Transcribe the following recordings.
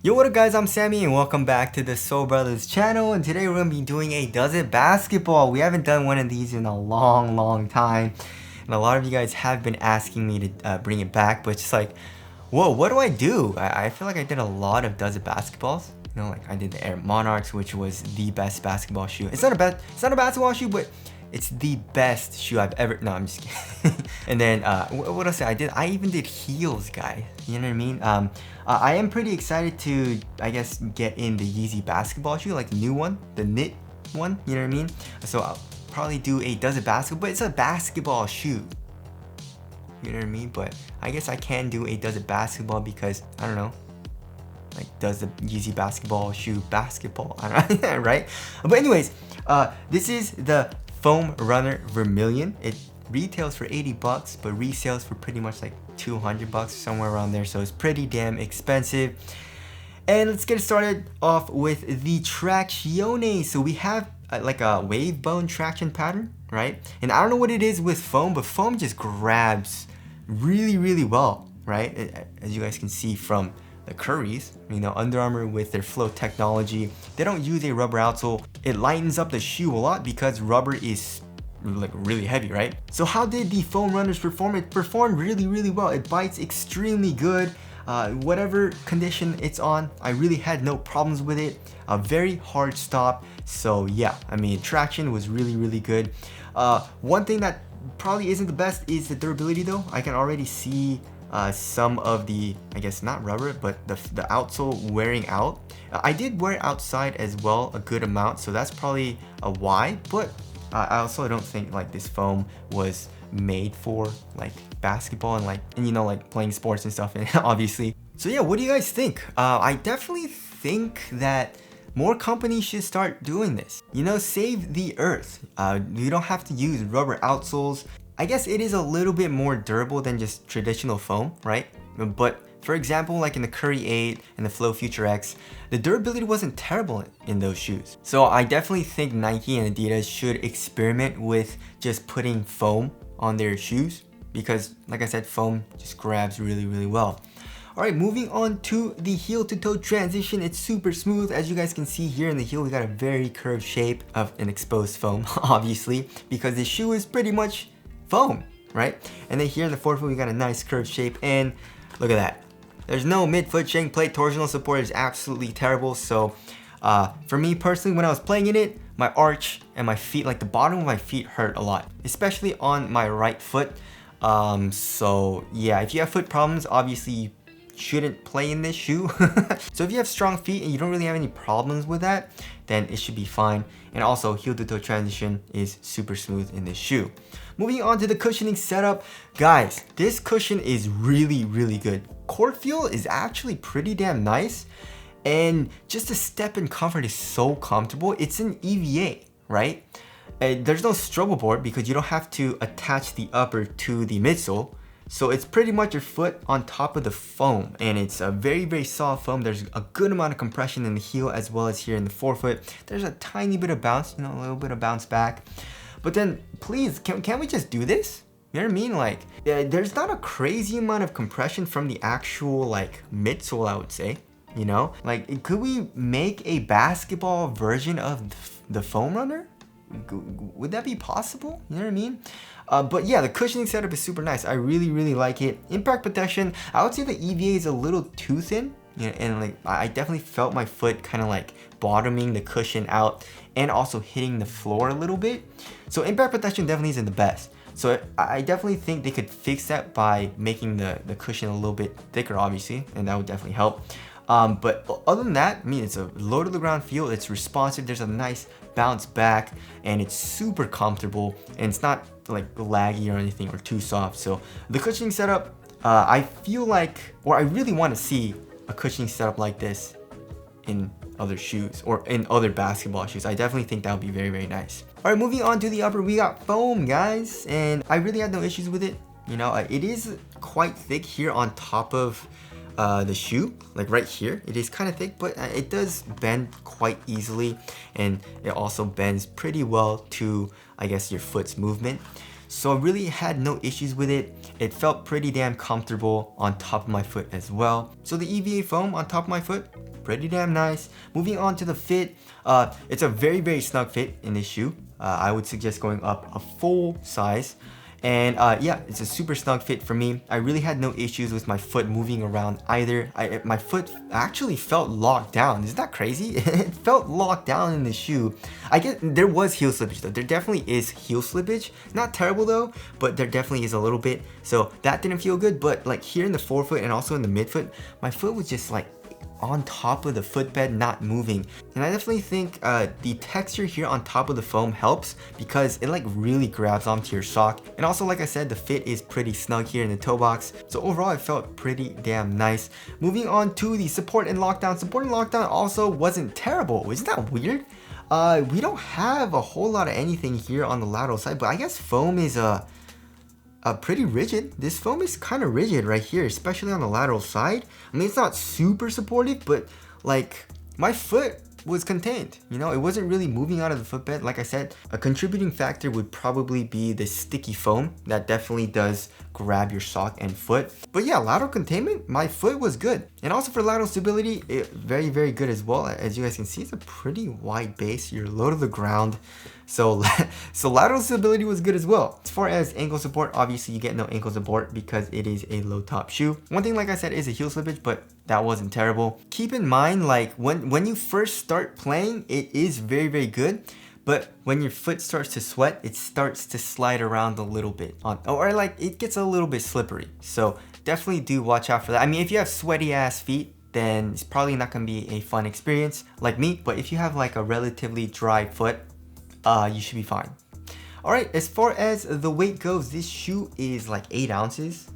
Yo, what up guys, I'm Sammy and welcome back to the Soul Brothers channel, and today we're going to be doing a Does It basketball. We haven't done one of these in a long time, and a lot of you guys have been asking me to bring it back, but it's just like, whoa, what do I do? I feel like I did a lot of Does It basketballs. You know, like I did the Air Monarchs, which was the best basketball shoe. It's not a basketball shoe, but it's the best shoe I've ever. No, I'm just kidding. And then what else I did? I even did heels, guys. You know what I mean? I am pretty excited to, I guess, get in the Yeezy basketball shoe, like the new one, the knit one. You know what I mean? So I'll probably do a Does It basketball, but it's a basketball shoe. You know what I mean? But I guess I can do a Does It basketball because I don't know. Like, does the Yeezy basketball shoe basketball? I don't know, right? But anyways, this is the Foam Runner Vermilion. It retails for 80 bucks, but resales for pretty much like 200 bucks, somewhere around there. So it's pretty damn expensive. And let's get started off with the traction. So we have like a wave bone traction pattern, right? And I don't know what it is with foam, but foam just grabs really well, right? As you guys can see from the Currys, you know, Under Armour with their flow technology, they don't use a rubber outsole. It lightens up the shoe a lot because rubber is like really heavy, right? So how did the Foam Runners perform? It performed really well. It bites extremely good. Whatever condition it's on, I really had no problems with it. A very hard stop. So yeah, I mean, traction was really good. One thing that probably isn't the best is the durability though. I can already see some of the, I guess not rubber, but the outsole wearing out. I did wear it outside as well a good amount, so that's probably a why, but I also don't think like this foam was made for like basketball and you know, like playing sports and stuff, and obviously. So yeah, what do you guys think? I definitely think that more companies should start doing this. You know, save the earth. You don't have to use rubber outsoles. I guess it is a little bit more durable than just traditional foam, right? But for example, like in the Curry 8 and the Flow Future X, the durability wasn't terrible in those shoes. So I definitely think Nike and Adidas should experiment with just putting foam on their shoes because, like I said, foam just grabs really well. Alright, moving on to the heel to toe transition. It's super smooth. As you guys can see here in the heel, we got a very curved shape of an exposed foam, obviously, because the shoe is pretty much foam, right? And then here in the forefoot, we got a nice curved shape, and look at that. There's no midfoot shank plate. Torsional support is absolutely terrible. So for me personally, when I was playing in it, my arch and my feet, like the bottom of my feet hurt a lot, especially on my right foot. So yeah, if you have foot problems, obviously you shouldn't play in this shoe. So if you have strong feet and you don't really have any problems with that, then it should be fine. And also, heel to toe transition is super smooth in this shoe. Moving on to the cushioning setup. Guys, this cushion is really good. Court feel is actually pretty damn nice. And just the step and comfort is so comfortable. It's an EVA, right? There's no struggle board because you don't have to attach the upper to the midsole. So it's pretty much your foot on top of the foam, and it's a very soft foam. There's a good amount of compression in the heel as well as here in the forefoot. There's a tiny bit of bounce, you know, a little bit of bounce back. But then please, can we just do this? You know what I mean? Like, there's not a crazy amount of compression from the actual like midsole, I would say. You know, like, could we make a basketball version of the Foam Runner? Would that be possible? You know what I mean? But yeah, the cushioning setup is super nice. I really like it. Impact protection, I would say the EVA is a little too thin. You know, and like I definitely felt my foot kind of like bottoming the cushion out and also hitting the floor a little bit. So impact protection definitely isn't the best. So I definitely think they could fix that by making the cushion a little bit thicker, obviously, and that would definitely help. But other than that, I mean, it's a low to the ground feel. It's responsive. There's a nice bounce back, and it's super comfortable, and it's not like laggy or anything or too soft. So the cushioning setup, I feel like, or I really want to see a cushioning setup like this in other shoes or in other basketball shoes. I definitely think that would be very nice. All right, moving on to the upper, we got foam, guys, and I really had no issues with it. You know, it is quite thick here on top of the shoe, like right here. It is kind of thick, but it does bend quite easily, and it also bends pretty well to, I guess, your foot's movement. So I really had no issues with it. It felt pretty damn comfortable on top of my foot as well. So the EVA foam on top of my foot, pretty damn nice. Moving on to the fit, it's a very snug fit in this shoe. I would suggest going up a full size. And yeah, it's a super snug fit for me. I really had no issues with my foot moving around either. My foot actually felt locked down. Isn't that crazy? It felt locked down in the shoe. I get there was heel slippage though. There definitely is heel slippage. Not terrible though, but there definitely is a little bit. So that didn't feel good. But like here in the forefoot and also in the midfoot, my foot was just like on top of the footbed, not moving. And I definitely think the texture here on top of the foam helps because it like really grabs onto your sock. And also, like I said, the fit is pretty snug here in the toe box. So overall, it felt pretty damn nice. Moving on to the support and lockdown. Support and lockdown also wasn't terrible. Isn't that weird? We don't have a whole lot of anything here on the lateral side, but I guess foam is pretty rigid. This foam is kind of rigid right here, especially on the lateral side. I mean, it's not super supportive, but like my foot was contained. You know, it wasn't really moving out of the footbed. Like I said, a contributing factor would probably be the sticky foam that definitely does grab your sock and foot. But yeah, lateral containment, my foot was good. And also for lateral stability, very good as well. As you guys can see, it's a pretty wide base. You're low to the ground. So lateral stability was good as well. As far as ankle support, obviously you get no ankle support because it is a low top shoe. One thing, like I said, is a heel slippage, but that wasn't terrible. Keep in mind, like when you first start playing, it is very good. But when your foot starts to sweat, it starts to slide around a little bit or like it gets a little bit slippery. So definitely do watch out for that. I mean, if you have sweaty ass feet, then it's probably not gonna be a fun experience like me. But if you have like a relatively dry foot, you should be fine. All right, as far as the weight goes, this shoe is like 8 ounces.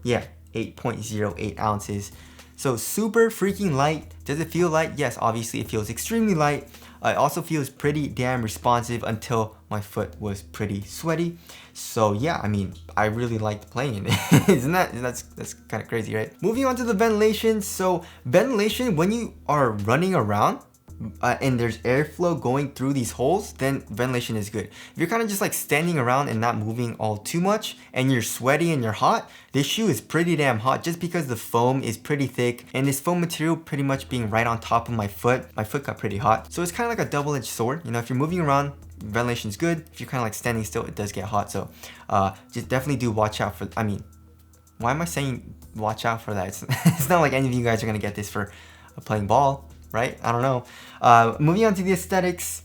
Yeah, 8.08 ounces. So super freaking light. Does it feel light? Yes, obviously it feels extremely light. It also feels pretty damn responsive until my foot was pretty sweaty. So yeah, I mean, I really liked playing in it. That's kind of crazy, right? Moving on to the ventilation. So ventilation, when you are running around, and there's airflow going through these holes, then ventilation is good. If you're kind of just like standing around and not moving all too much and you're sweaty and you're hot, this shoe is pretty damn hot just because the foam is pretty thick, and this foam material pretty much being right on top of my foot got pretty hot. So it's kind of like a double-edged sword. You know, if you're moving around, ventilation is good. If you're kind of like standing still, it does get hot. So just definitely do watch out for, I mean, why am I saying watch out for that? It's not like any of you guys are gonna get this for playing ball, right? I don't know. Moving on to the aesthetics.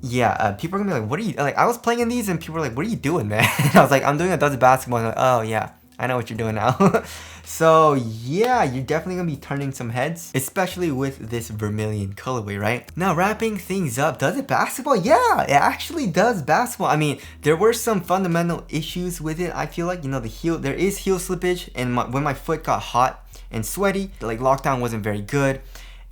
Yeah, people are gonna be like, what are you, like, I was playing in these and people were like, what are you doing, man? And I was like, I'm doing a dozen basketball. And I'm like, oh yeah, I know what you're doing now. So yeah, you're definitely gonna be turning some heads, especially with this vermilion colorway, right? Now wrapping things up, does it basketball? Yeah, it actually does basketball. I mean, there were some fundamental issues with it. I feel like, you know, there is heel slippage, and when my foot got hot and sweaty, like lockdown wasn't very good.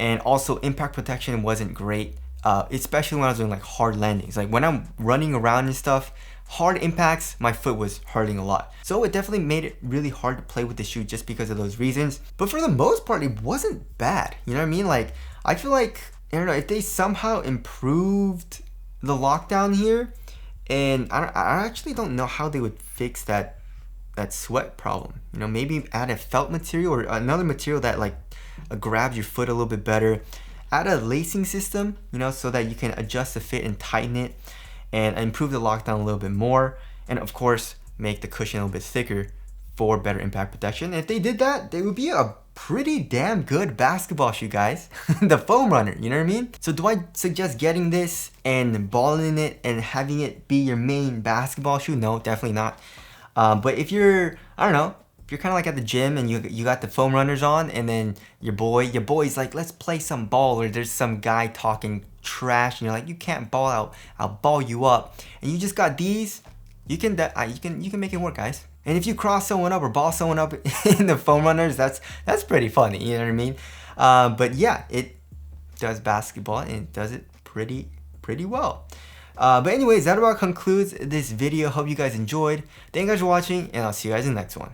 And also impact protection wasn't great, especially when I was doing like hard landings. Like when I'm running around and stuff, hard impacts, my foot was hurting a lot. So it definitely made it really hard to play with the shoe just because of those reasons. But for the most part, it wasn't bad. You know what I mean? Like, I feel like, I don't know, if they somehow improved the lockdown here, and I actually don't know how they would fix that sweat problem. You know, maybe add a felt material or another material that like grabs your foot a little bit better. Add a lacing system, you know, so that you can adjust the fit and tighten it and improve the lockdown a little bit more. And of course, make the cushion a little bit thicker for better impact protection. And if they did that, they would be a pretty damn good basketball shoe, guys. The foam runner, you know what I mean? So do I suggest getting this and balling it and having it be your main basketball shoe? No, definitely not. But if you're, I don't know, if you're kind of like at the gym and you got the foam runners on, and then your boy's like, let's play some ball, or there's some guy talking trash and you're like, you can't ball out, I'll ball you up, and you just got these, you can make it work, guys. And if you cross someone up or ball someone up in the foam runners, that's pretty funny, you know what I mean? But yeah, it does basketball and it does it pretty well. But anyways, that about concludes this video. Hope you guys enjoyed. Thank you guys for watching, and I'll see you guys in the next one.